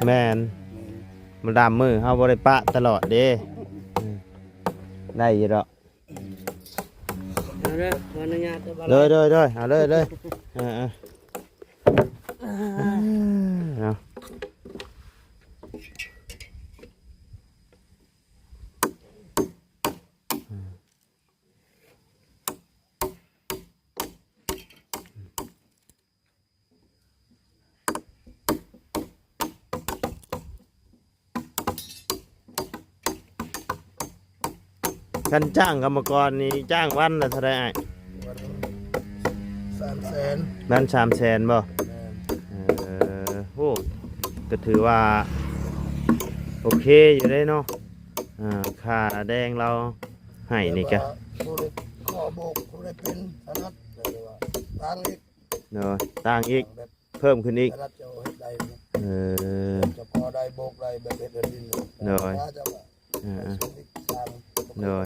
แม่นมันดำมือเฮาบ่ได้ปะตลอดเด้ได้อยู่ดอกเลยเอาเลยเอากันจ้างกรรมกรนี่จ้างวันละเท่าไหร่300,000วัน300,000บ่โอ้ก็ถือว่าโอเคอยู่ได้เนาะค่าแดงเราให้นี่กะขอโบกผู้ได้เป็นสนัดต่างอีกเนาะต่างอีกเพิ่มขึ้นอีกสนัดจะเฮ็ดได้จะพอได้โบกได้แบบเฮ็ดดินเนาะเนาะ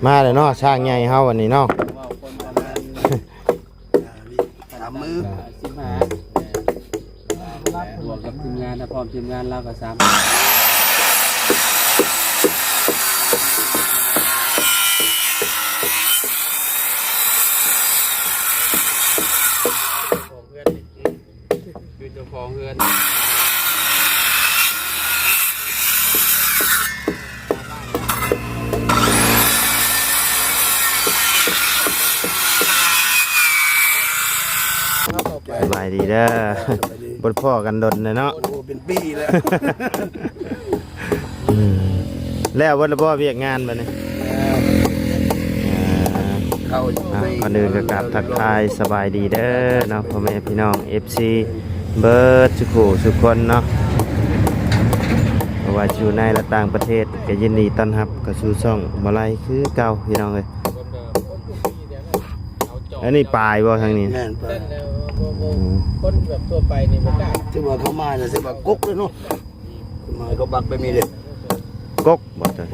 มาเลยเนาะช่างใหญ่เฮาวันนี้เนาะ3 มือบ วกกับทีมงานนะพร้อมทีมงานเราก็3คือเจ้าของเฮือนสบายดีเด้อบนพ่อกันดนเลยเนาะเป็นปีแล้วแล้ววันละพ่อเวียกงานไปนี่ก่อนอื่นก็กราบทักทายสบายดีเด้อเนาะพ่อแม่พี่น้อง FC เบิร์ดสุขุสุขคนเนาะว่าอยู่ในและต่างประเทศก็ยินดีต้อนรับก็สู่ช่องบ่ไลคือเก่าพี่น้องเอ้ยอันนี้ปลายบ่ทางนี้แม่นปลายคนแบบทั่วไปนี่บ่กล้าที่ว่าเขามาน่ะสิว่ากุ๊กเลยเนาะมาเขาบักไปมีเด้กกบ่จัง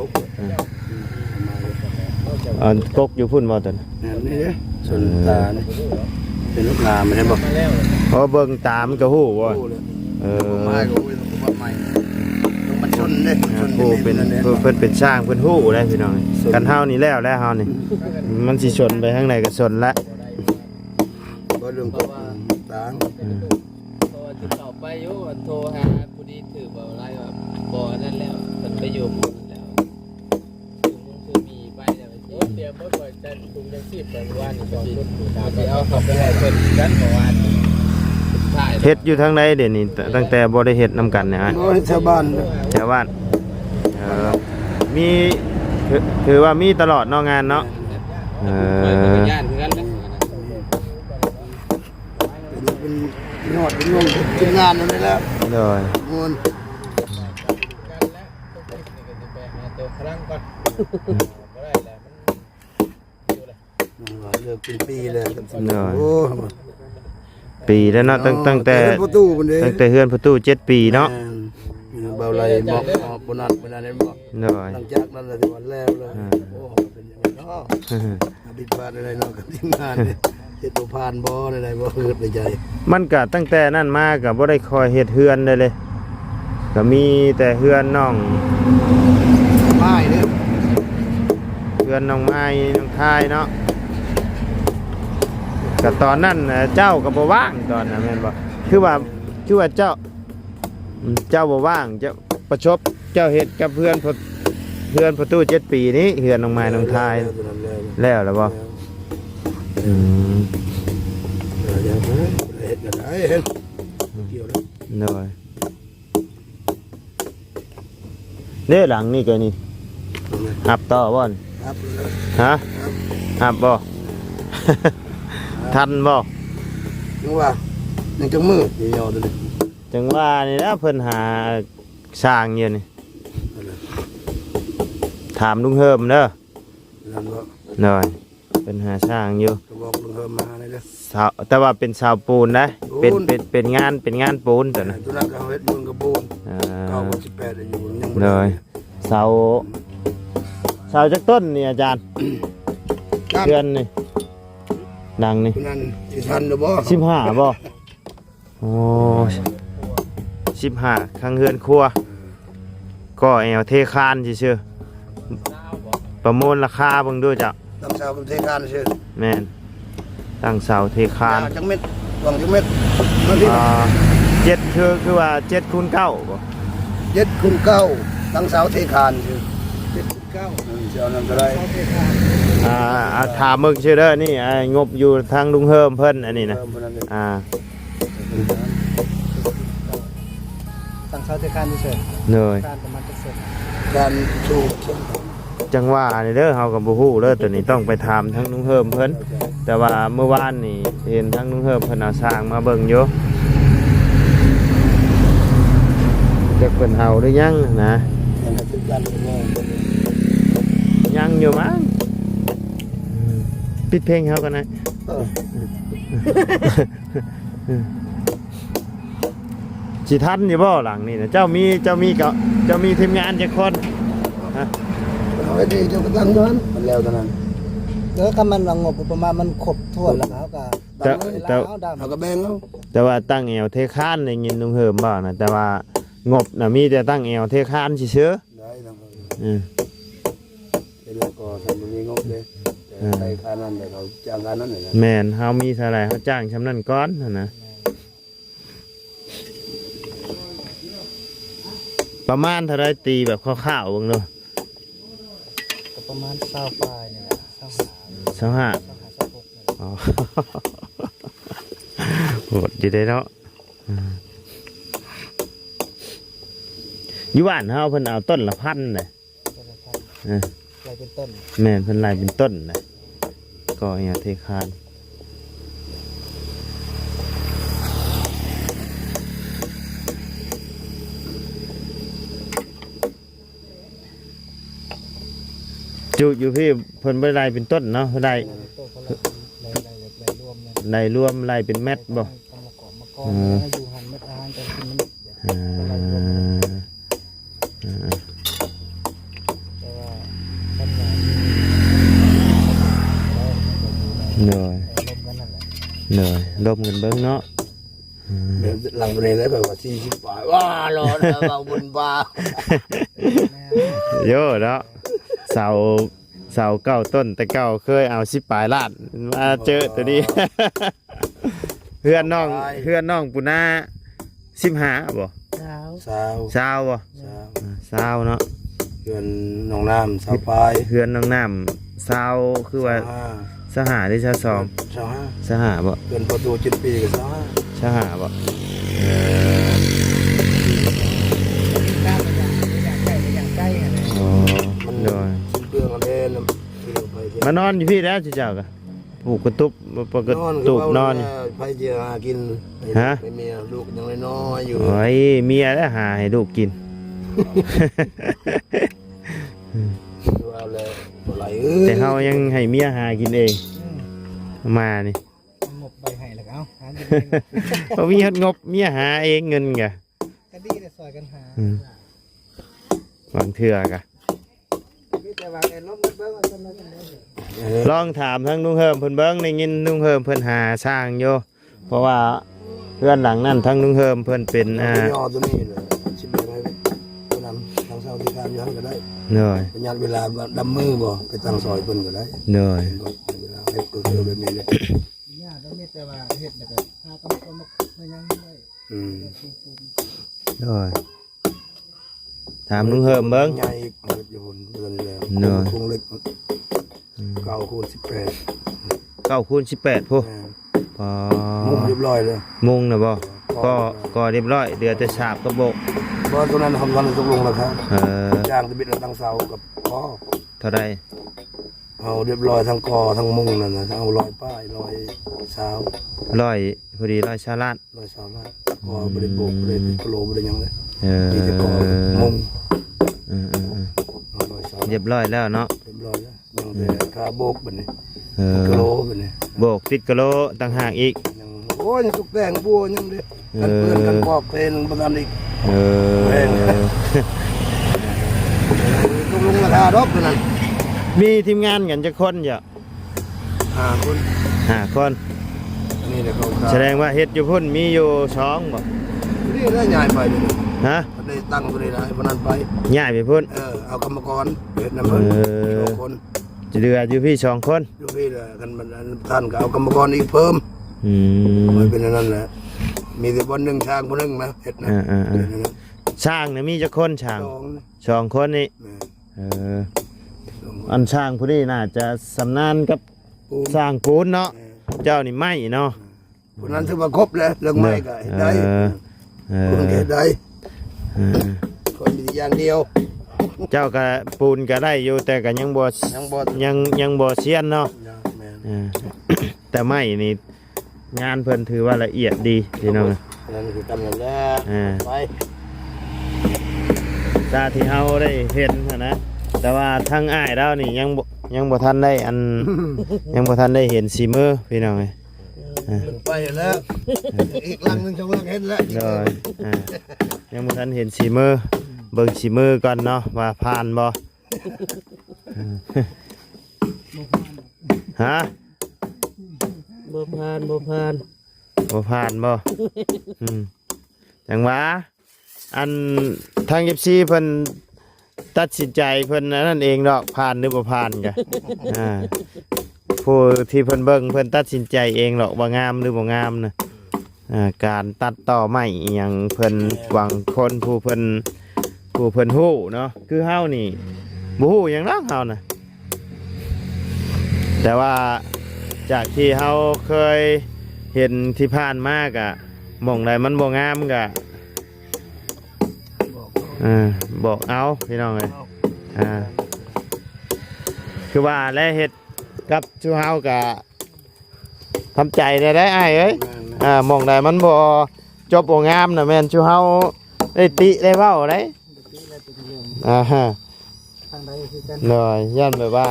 กกอยู่พุ่นบ่จังนี่เด้ส่วนตานี่เป็นลูกงามมันได้บ่พอเบิ่งตามันก็ฮู้บ่มาก็ฮู้ว่าใหม่มันชนเด้ชนเป็นเพิ่นเป็นช่างเพิ่นฮู้ได้พี่น้องกันเฮานี่แล้วเฮานี่มันสิชนไปข้างในก็ชนละบ่เรื่องก็ต่างเพราะว่าติดต่อไปอยู่โทรหาผู้ดีถือบ่ไล่ว่าบ่นั่นแล้วมันไปอยู่หมู่นั่นแล้วคือมีไปแล้วเตรียมบ่ปล่อยจันถุงยังชีพแต่ว่านี่2รุ่นอยู่ดาวสิเอาเข้าไปให้เพิ่นกันบ่ว่าเฮ็ดอยู่ทางใดเดี๋ยวนี้ตั้งแต่บ่ได้เฮ็ดนำกันเนี่ยชาวบ้านมีคือว่ามีตลอดเนาะงานเนาะย่านคือกันเป็นยอดเป็นวงเป็นงานนั่นแหละโดยมวนเลิกเป็นปีเลยโอ้ปีแล้วเนาะตั้งแต่เฮือนประตู7 ปีเนาะเบาไหลบอกบนัดเวลานั้นบอกหลังจากนั้นเลยวันแล้วเลยโอ้เป็นอย่างนี้เนาะบิดบาดอะไรเนาะกับทีมงานเฮ็ดตัวผ่านบ่อะไรบ่เฮ็ดในใจมันก็ตั้งแต่นั้นมาก็บ่ได้คอยเฮ็ดเฮือนเลยก็มีแต่เฮือนน้องไม้เด้อเฮือนน้องไม้น้องทายเนาะก็ตอนนั้นเจ้าก็บ่ว่างตอนนั้นแม่นบ่คือว่าเจ้าบ่ว่างจะประชบ เจ้าเฮ็ดกับเพื่อนประตู7 ปีนี้เฮือนน้องไม้น้องทายแล้วบ่อืม เฮ็ดกันได้เฮ็ดเกี่ยวแล้ว หน่อยเด้หลังนี่ก็นี่หับต่อบ่น ครับ ฮะหับบ่ ทันบ่ นึกว่ายังจังมือนี่ยอดเลย จังว่านี่นะเพิ่นหาสร้างอยู่นี่ถามลุงเฮิมเด้อ นั่นว่า หน่อยเพิ่นหาสร้างอยู่ ก็บอกลุงเฮิมมาเลยเด้อ สาวแต่ว่าเป็นชาวปูนนะ ปูน เป็นงานปูนตัวนะ ตัวนั้นก็เฮ็ดบุญกับปูน อ่า 918อยู่ยัง เลยเสาจักต้นนี่อาจารย์เดือนนี่ดังนี่ นั่นสิทันหรือบ่ 15บ่โอ้15ข้างเฮือนครัวก็แอวเทคานซื่อๆประมูลราคาเบิ่งดูจ้ะ ตั้งเสากับเทคานซื่อ แม่นตั้งเสาเทคาน จังเม็ดวางจังเม็ดมาที่ 7คือว่า7 คูณ 9บ่ 7คูณ9ตั้งเสาเทคานซื่อ7คูณ9เจ้านั้นก็ได้ ถามมึงชื่อเด้อนี่งบอยู่ทางลุงเฮิมเพิ่นอันนี้นะอ่า ตั้งเสาเทคานเฉย เหนื่อย การประมาณจะเสร็จ การสูบ จังว่านี่เด้อเฮากับบ่ฮู้เด้อตัวนี้ต้องไปถามทางลุงเฮิมเพิ่นแต่ว่าเมื่อวานนี่เห็นทางลุงเฮิมเพิ่นเอาสร้างมาเบิ่งอยู่จักเพิ่นเอาหรือยังนะ อย่างนั้นคือการงง ยังอยู่มั้งปิดเพลงเฮากันนะ สิทันอยู่บ่หลังนี่นะเจ้ามีทีมงานจักคนฮะ เอาไว้ดีเจ้าก็ตั้งนั้นมันแล้วเท่านั้น แล้วก็มันงบประมาณมันครบถ้วนแล้วก็ แต่ เอาก็แบ่งเอา แต่ว่าตั้งแอวเทคานได้ยินลุงเฮิมบ่นะแต่ว่างบน่ะมีแต่ตั้งแอวเทคานซื่อ ได้ทั้งหมด ๆอือ เดี๋ยวก็ทำมีงบเลยแต่ใครค่านั้นเดี๋ยวเขาจ้างค่านั้นเลยนะ แม่นเฮามีเท่าไหร่เฮาจ้างชำนั้นก่อนนั่นนะประมาณเท่าไรตีแบบคร่าวๆเบิ่งเนาะ ก็ประมาณ20ปลายนี่แหละ25 25อ๋อ โหดอยู่ได้เนาะอยู่บ้านเฮาเพิ่นเอาต้นละพันน่ะ อะไรเป็นต้น แม่นเพิ่นไล่เป็นต้นน่ะก็อย่าเทคานจุอยู่พี่เพิ่นบ่ได้ไล่เป็นต้นเนาะเพิ่นได้ ต้นเขาเลยรวมเลย ไล่รวมไล่เป็นเม็ดบ่ ต้องมาเกาะมากองให้อยู่หันเม็ดอาหารกันกินมัน อ่า แต่ว่าปัญญา เหนื่อย ลมกันนั่นแหละ เหนื่อยลมกันเบิ่งเนาะ เดี๋ยวหลังไปเลยแบบว่า40 บาทว้าร้อนแล้วเอาบนบา โยเนาะเสาเก้าต้นแต่เก้าเคยเอา10 ปลายล้านมาเจอตัวนี้ เพื่อนน้องปุนา15บ่ สาว ซาวบ่ สาว ซาวเนาะ เดือนน้องน้ำสาวปลาย เพื่อนน้องน้ำซาวคือว่าสหาหรือสสอง สาว สหาบ่ เดือนประตู7 ปีกับสาว สหาบ่ ก้าวไปอย่างใกล้ไปอย่างใกล้อะไร อ๋อโดย เรื่องอะไรนะที่เราไปเที่ยว มานอนอยู่พี่แล้วเจ้าก็ผูกกระตุบปกตุบนอน ไปเที่ยวหากิน ฮะ ไม่มีลูกยังน้อยอยู่ โอ้ยเมียแล้วหาให้ลูกกิน เอาเลยบ่ไหล แต่เขายังให้เมียหากินเองมานี่ งบใบให้แล้วเอาหาดี เขามีงบเมียหาเองเงินกะ ก็ดีแต่ซอยกันหา บางเทื่อกะ มีแต่ว่าไอ้ล้มเบิ้งเอาต้นนั้นเลย ลองถามทั้งลุงเฮิมเพิ่นเบิ้งในยินลุงเฮิมเพิ่นหาสร้างอยู่เพราะว่าเพื่อนหลังนั่นทั้งลุงเฮิมเพิ่นเป็นย่อตัวนี้เลยชิมอะไรตัวนำทางเสาที่การย้อนก็ได้ เหนื่อย เป็นยันเวลาดำมือบ่ไปตั้งซอยเพิ่นก็ได้ เหนื่อย เวลาให้เกิดแบบนี้เลย เนี่ยก็มีแต่ว่าเฮ็ดแล้วก็หาต้องมาไม่ยังได้ อืม เหนื่อย ถามลุงเฮิมเบิ่ง ใหญ่อีกเฮ็ดอยู่บนเดือนนี้แล้ว เนาะ คงเล็ก9คูณ18 9คูณ18พุพอ มุมเรียบร้อยเลย มุงน่ะบ่ก็เรียบร้อยเดือแต่ฉาบกับโบก บ่ตรงนั้นทำกันตกลงแล้วครับ เ จ้างตะบิดตั้งเสากับพ่อ ท่าใด เอาเรียบร้อยทั้งกอทั้งมุงนั่นน่ะเอาลอยป้ายลอยเสา ร้อยพอดีร้อยชาลาด ลอยเสาละก็บ่ได้โบกบ่ได้โปรบ่ได้หยังเลย เออ มีแต่กอมุง เออ เอาลอยเสา เรียบร้อยแล้วเนาะ เรียบร้อยแล้วยังแต่ค่าโบกบัดนี้ เออ กิโลบัดนี้ โบกติดกะโลต่างหากอีก ยังโอ้ยยังสุกแดงบัวยังเด้กันเปื้อนกันปอกเทนประกันอีก เออ ลงราคาดอกตัวนั้น มีทีมงานกันจะคนอยู่ 5คน 5คน อันนี้เดี๋ยวเขา แสดงว่าเฮ็ดอยู่พุ่นมีอยู่2บ่ นี่ได้ใหญ่ไปนี่ ฮะ ได้ตั้งตัวนี้ได้พนันไป ย้ายไปพุ่น เอากรรมกรเฮ็ดนำเพิ่น2คน จะเหลืออยู่พี่2คน อยู่พี่แหละกันมันท่านก็เอากรรมกรอีกเพิ่ม อืม มันเป็นอันนั้นแหละมีแต่บ่นึงช้างบ่นึงนะเฮ็ดนะ ช่างเนี่ยมีจักคนช่าง สอง 2คนนี่ แม่ เอออันช่างผู้นี้น่าจะสำนาญกับสร้างปูนเนาะเจ้านี่ไม่เนาะ คนนั้นถือว่าครบแล้วเรื่องไม้ก็เฮ็ดได้ เอ คนเฮ็ดได้ เออ คนมีอย่างเดียว เจ้าก็ปูนก็ได้อยู่แต่ก็ยังบ่ ยังบ่ ยังบ่เซียนเนาะ แม่น เออ แต่ไม่นี่งานเพิ่นถือว่าละเอียดดีพี่น้อง นั่นคือตำแหน่งแล้ว อ่า ไป ตาที่เฮาได้เห็นหั้นนะแต่ว่าทางอ้ายเรานี่ยังบ่ทันได้อัน ยังบ่ทันได้เห็นสีมือพี่น้องเอ้ย ถึงไปแล้วอีกลังหนึงช่องลังเห็นแล้ว โดยยังบ่ทันเห็นสีมือเบิ่งสีมือก่อนเนาะว่าผ่านบ่ฮะ บ่ผ่านบ่ผ่าน บ่ผ่านบ่อืมจังหวะอันทาง FC เพิ่นตัดสินใจเพิ่นนั่นเองดอกผ่านหรือบ่ผ่านกะผู้ที่เพิ่นเบิ่งเพิ่นตัดสินใจเองหรอกว่างามหรือบ่งามนะการตัดต่อไม้อหยังเพิ่นหวังคนผู้เพิ่นฮู้เนาะคือเฮานี่บ่ฮู้หยังนักเฮานะแต่ว่าจากที่เฮาเคยเห็นที่ผ่านมากะหม่องใดมันบ่งามกะบอกเอาพี่น้องเอ้ยคือว่าและเฮ็ดกับชูเฮากะทำใจได้อ้ายเอ้ยหม่องใดมันบ่จบบ่งามน่ะแม่นชูเฮาได้ติได้เว้าได้ฮะ ทางใดคือกัน หน่อยย่านแบบว่า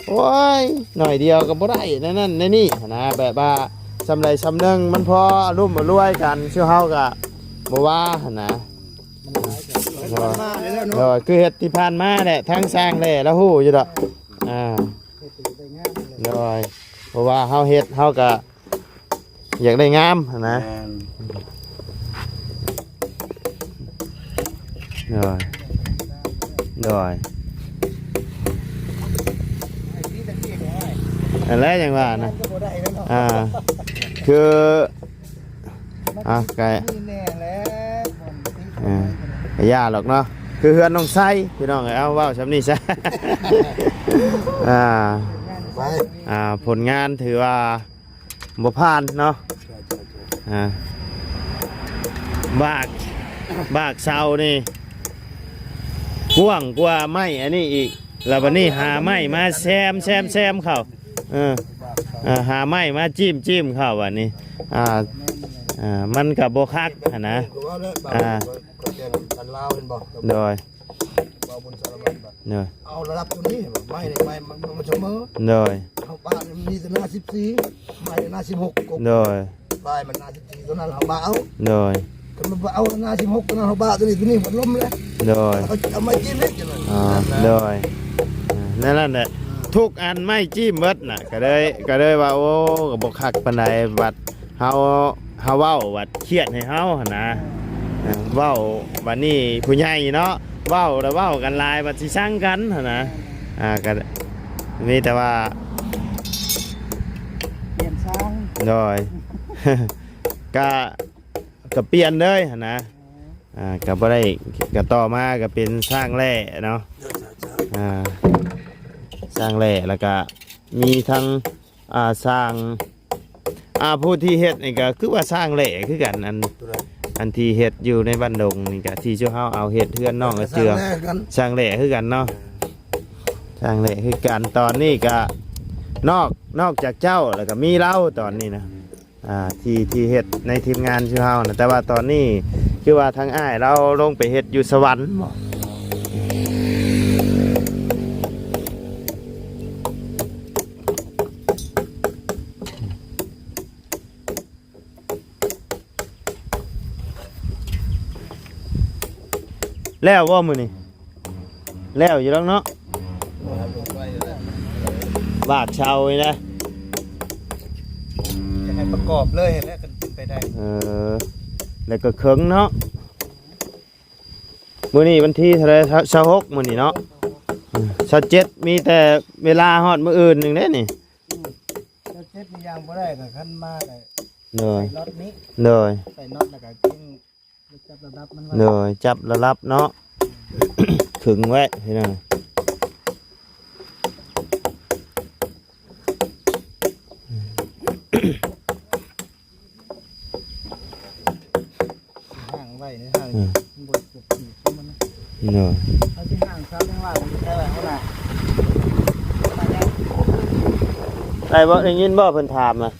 โอ้ยหน่อยเดียวก็บ่ได้นั่นนี่นะแบบว่าสำไรสำนึงมันพอรุ่มมารวยกันชูเฮากะบ่ว่าหั่นนะ มาเลยแล้ว โด เนาะ ยคือเฮ็ดที่ผ่านมาแหละทั้งสร้างแหละแล้วฮู้อยู่ดอกโดยเพราะว่าเฮาเฮ็ดเฮาก็อยากได้งามหั่นนะโดยอะไรอย่างว่านะคือไก่แน่แล้ว ไม่ยากหรอกเนาะคือเฮือนน้องไส้พี่น้องเอาเว้าซำนี้ซะ ไป ผลงานถือว่าบ่ผ่านเนาะบากเสานี่กว้างกว่าไม้อันนี้อีกแล้ววันนี้หาไม้มาแซมเข้าหาไม้มาจิ้มเข้าวันนี้มันกับโบคักนะโดยเอาระดับตัวนี้ไม่มันเสมอ โดย เอาบ้านมีแต่หน้า14ไม่หน้า16กบ โดย บ้านมันหน้า14ตัวนั้นเอาบ้าเอา โดย ก็มันเอาหน้า16ตัวนั้นเอาบ้าตัวนี้มันล้มแล้ว โดย เอาไม้จิ้มเล็กจังเลย โดยนั่นแหละทุกอันไม่จิ้มเบิดน่ะก็เลยว่าโอ้ก็บ่คักปานใดบัดเฮาเว้าบัดเครียดให้เฮาหั่นนะเว้าบัดนี้ผู้ใหญ่เนาะเว้าแล้วเว้ากันหลายบัดสิสั่งกันหั่นนะก็มีแต่ว่า เปลี่ยนช้าง โดย ก็เปลี่ยนเลยหั่นนะ ก็บ่ได้ก็ต่อมาก็เป็นสร้างแร่เนาะสร้างแร่แล้วก็มีทั้งสร้างผู้ที่เฮ็ดนี่ก็คือว่าสร้างแร่คือกันอันที่เฮ็ดอยู่ในบ้านดงนี่ก็ที่เฮาเอาเฮ็ดเฮือนน้องก็เจือสร้างแร่คือกันเนาะสร้างแร่คือกันตอนนี้ก็นอกจากเจ้าแล้วก็มีเราตอนนี้นะที่เฮ็ดในทีมงานชื่อเฮานะแต่ว่าตอนนี้คือว่าทางอ้ายเราลงไปเฮ็ดอยู่สวรรค์บ่แล้วว่ามื้อนี้แล้วอยู่แล้วเนาะบาทเช่าเลยนะ จะให้ประกอบเลยแล้วกันไปได้ แล้วก็เคิงเนาะมื้อนี้วันที่เท่าไหร่26มื้อนี้เนาะ27มีแต่เวลาฮอดมื้ออื่นนึงเด้นี่จะเจ็บมียางบ่ได้ก็คันมาได้ เด้อ น็อตนี้ เด้อ ใส่น็อตแล้วก็กิ้งจับระดับมันไว้ เด้อจับระลับเนาะ ขึงไว้พี่น้อง ห่างไว้ในห่างบนสุดที่มัน เด้อ เอาที่ห่างซ้ำว่ามันจะได้เท่าไหร่ ได้บ่ได้ยินบ่เพิ่นถามอ่ะ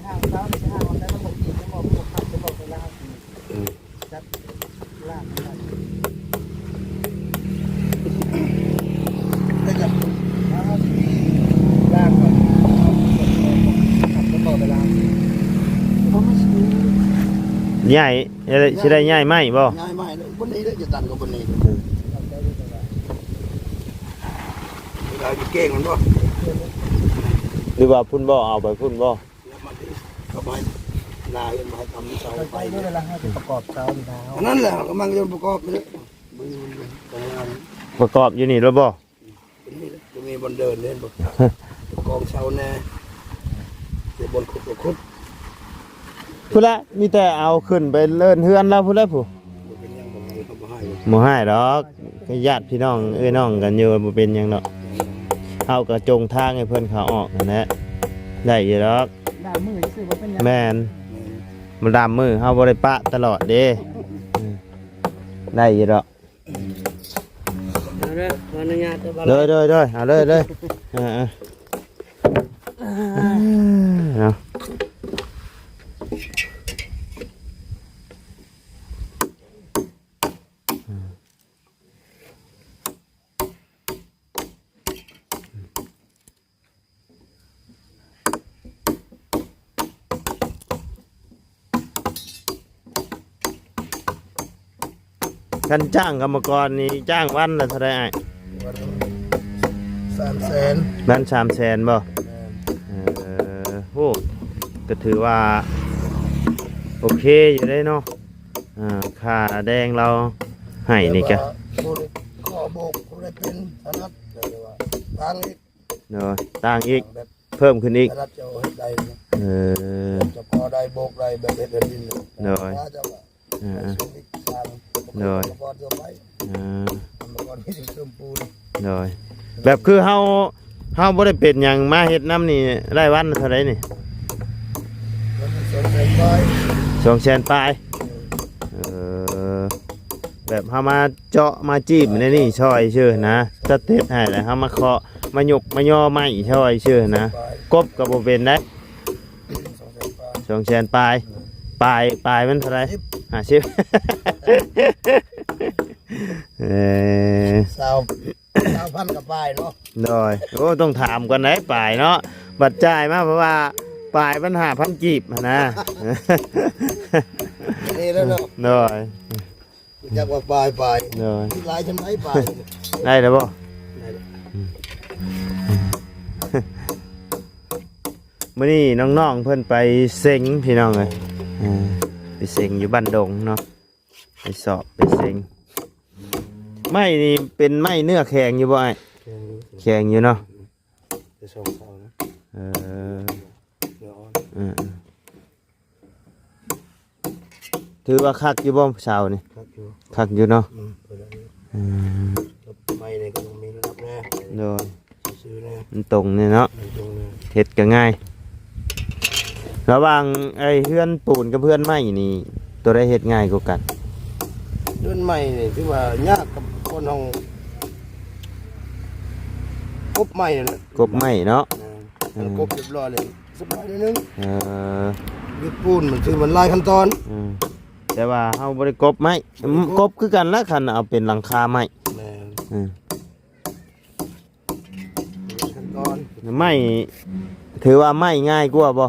ห่างซ้ำจะห่างมันได้ทั้งหมดกี่ชั่วโมงขับจะบอกเวลาจับลากได้จับลากก่อนขับจะบอกเวลาผมไม่ซื้อ ใหญ่สิได้ใหญ่ไหมบ่ ง่ายมากเลยบนนี้เลยจะตันกับบนนี้เราจะเก่งมันบ่ หรือว่าพุ่นบ่เอาไปพุ่นบ่ แล้วมาที่เข้าไปนาเห็นมาให้ทำเสาไฟด้วยเวลาให้ประกอบเสาอยู่แล้วนั่นแหละกำลังจะประกอบไปเลยมือมันทำงาน ประกอบอยู่นี่แล้วบ่ นี่จะมีบนเดินเล่นบ่กองเสาแน่จะบนขุดขุด พุ่นละมีแต่เอาขึ้นไปเลิ่นเฮือนแล้วพุ่นละผู้ เป็นยังบ่ให้เขาบ่ให้ บ่ให้ดอกก็ญาติพี่น้องน้องกันอยู่บ่เป็นหยังดอกเฮาก็จงทางให้เพิ่นเขาออกนั่นแหละได้อยู่ดอก ดามมือซื้อว่าเป็นยัง แม่นมันดามมือเฮาบ่ได้ปะตลอดเด้ได้อยู่ดอก เอาเด้อขออนุญาต เลยเอาเลยเนาะกันจ้างกรรมกรนี่จ้างวันละเท่าไหร่อ้าย 300,000 บ้าน300,000บ่โหก็ถือว่าโอเคอยู่ได้เนาะค่าแดงเราให้นี่กะ ขอโบกผู้ได้เป็นสนับเลยว่าตั้งอีก เนาะต่างอีกเพิ่มขึ้นอีก สนับจะเอาให้ได้ จะพอได้โบกได้แบบเดินดินจะว่าบอลจะไปบอลไม่ถึงเติมปูน เนาะแบบคือเฮาบ่ได้เป็นหยังมาเฮ็ดน้ำนี่รายวันเท่าไหร่นี่ 200,000 ปลายแบบเฮามาเจาะมาจีบในนี่ช่อยชื่อนะสเต็ปให้แล้วเฮามาเคาะมาหยกมาย่อไม้ช่อยชื่อนะกบก็บ่เป็นได้200,000 ปลายมันเท่าไหร่50 20,000กับปลายเนาะ โดยโอ้ต้องถามกันได้ปลายเนาะบัดจ่ายมาเพราะว่าปลายมัน5,000กีบนะ นี่แล้วเนาะ โดย อยากว่าปลาย โดย ลายฉันไหมปลาย ได้แล้วบ่มื้อนี้น้องๆเพิ่นไปเซ็งพี่น้องเอ้ยไปเซ็งอยู่บ้านดงเนาะไปสอบไปเซ็งไม้นี่เป็นไม้เนื้อแข็งอยู่บ่ไอ้แข็งอยู่เนาะ จะส่งเขานะ เออ เดี๋ยว เออ ถือว่าคักอยู่บ่เช้านี่ ครับอยู่ คักอยู่เนาะ ไปแล้ว อืม ไม่เนี่ยก็ต้องมีระดับแน่ โดย ซื้อแน่ มันตรงนี่เนาะ ตรงนี้ เฮ็ดก็ง่ายระหว่างไอ้เพื่อนปูนกับเพื่อนไม้นี่ตัวใดเฮ็ดง่ายกว่ากัน เรื่องใหม่นี่ที่ว่ายากกับคนห้องกบใหม่เนี่ย กบไม้เนาะ กบเรียบร้อยเลยสบายนิดนึง เออ ยึดปูนมันคือมันหลายขั้นตอน อืมแต่ว่าเฮาบ่ได้กบไม้กบคือกันละคันเอาเป็นหลังคาไม้ แม่ อืม ขั้นตอน ไม้ถือว่าไม้ง่ายกว่าบ่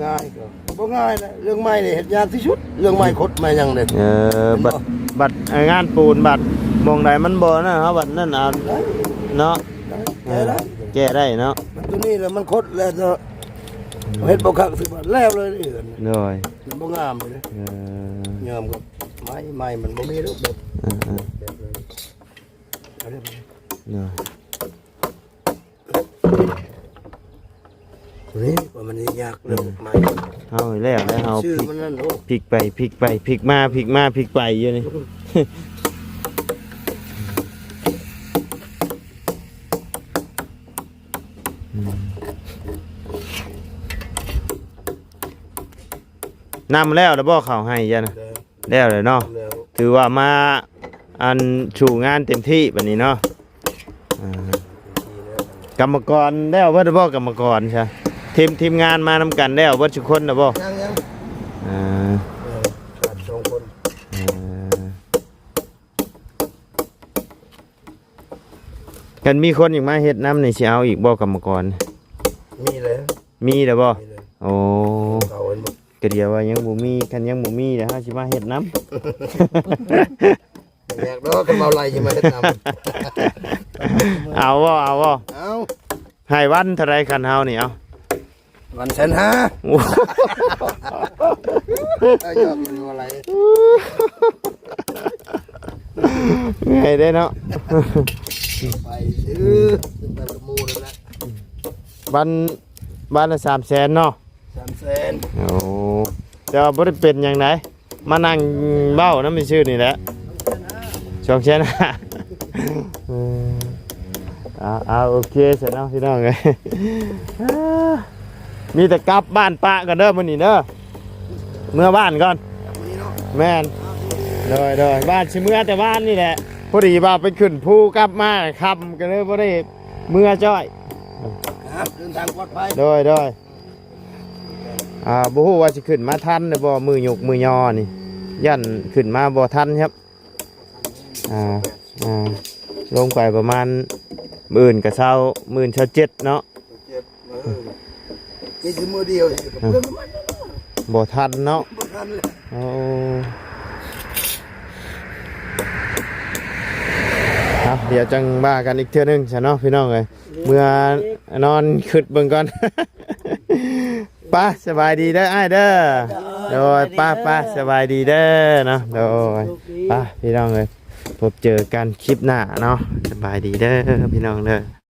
ง่ายก็บ่ง่ายนะเรื่องใหม่นี่เฮ็ดยากที่สุดเรื่องใหม่คดใหม่ยังเลย บัดงานปูนบัดมองใดมันบ่นะเฮาบัดนั่นเอาเนาะ แก้ได้ แก้ได้เนาะ มันตัวนี้แหละมันคดแล้วเนาะเฮ็ดบ่คักสิบ่แล้วเลยนี่ โดย มันบ่งามเลย เออง ามกับไม้มันบ่มีรูปแบบ เออ แบบเลยเอาเด้อ เนาะ ตัวนี้ว่ามันยากเรื่องไม้ เฮาให้แล้วแล้วเฮา ชื่อมันนั่นโอ้ พลิกไปพลิกไปพลิกมาพลิกมาพลิกไปอยู่นี่ นำแล้วแล้วบ่เข้าให้ยัน แล้ว แล้วเลยเนาะ แล้ว ถือว่ามาอันชูงานเต็มที่บัดนี้เนาะอ่ากรรมกรแล้วบ่ได้บ่กรรมกรใช่ทีมงานมานำกันแล้วบ่ทุกคนน่ะบ่ ยัง อ่า ขาด2คน อ่ากันมีคนอีกมาเฮ็ดน้ำนี่สิเอาอีกบ่กรรมกร มีแล้ว มีแล้วบ่ มีแล้ว โอ้ เก่าเห็นบ่ ก็เดียวว่ายังบ่มีคันยังบ่มีเดี๋ยวเฮาสิมาเฮ็ดน้ำ แบกดอกกันเมาไหลจะมาเฮ็ดนำ เอาบ่เอาบ่ เอา ให้วันเท่าไรคันเฮานี่เอา วัน1,500,000 โอ้ เอายอดมันอะไร ไงได้เนาะ ไปซื้อไปกับหมู่นั่นแหละ วันละ300,000เนาะ 300,000 โอ้แต่ว่าบ่ได้เป็นหยังไดมานั่งเบ้าน้ำมันชื่อนี่แหละ200,000เอาโอเคเสร็จแล้วพี่น้องเอ้ยมีแต่กลับบ้านป้ากันเด้อมื้อนี้เด้อเมื่อบ้านก่อนแม่นโดยบ้านสิเมื่อแต่บ้านนี่แหละพอดีว่าไปขึ้นภูกลับมาค่ำกันเลยบ่ได้เมื่อจ้อย ครับเดินทางปลอดภัย โดยบ่ฮู้ว่าสิขึ้นมาทันหรือบ่มือยกมือยอนี่ยันขึ้นมาบ่ทันครับลงไปประมาณ10,000กับ27,000เนาะ เจ็บนี่คือมือเดียวสิเพื่อนมัน บ่ทันเนาะ บ่ทันเลย โอ้เดี๋ยวจังบ้ากันอีกเทื่อนึงซะเนาะพี่น้องเอ้ยเมื่อนอนขึ้นเบิ่งก่อน ป้าสบายดีเด้ออ้ายเด้อโดยป้าสบายดีเด้อเนาะโดยป้าพี่น้องเอ้ยพบเจอกันคลิปหน้าเนาะสบายดีเด้อพี่น้องเด้อ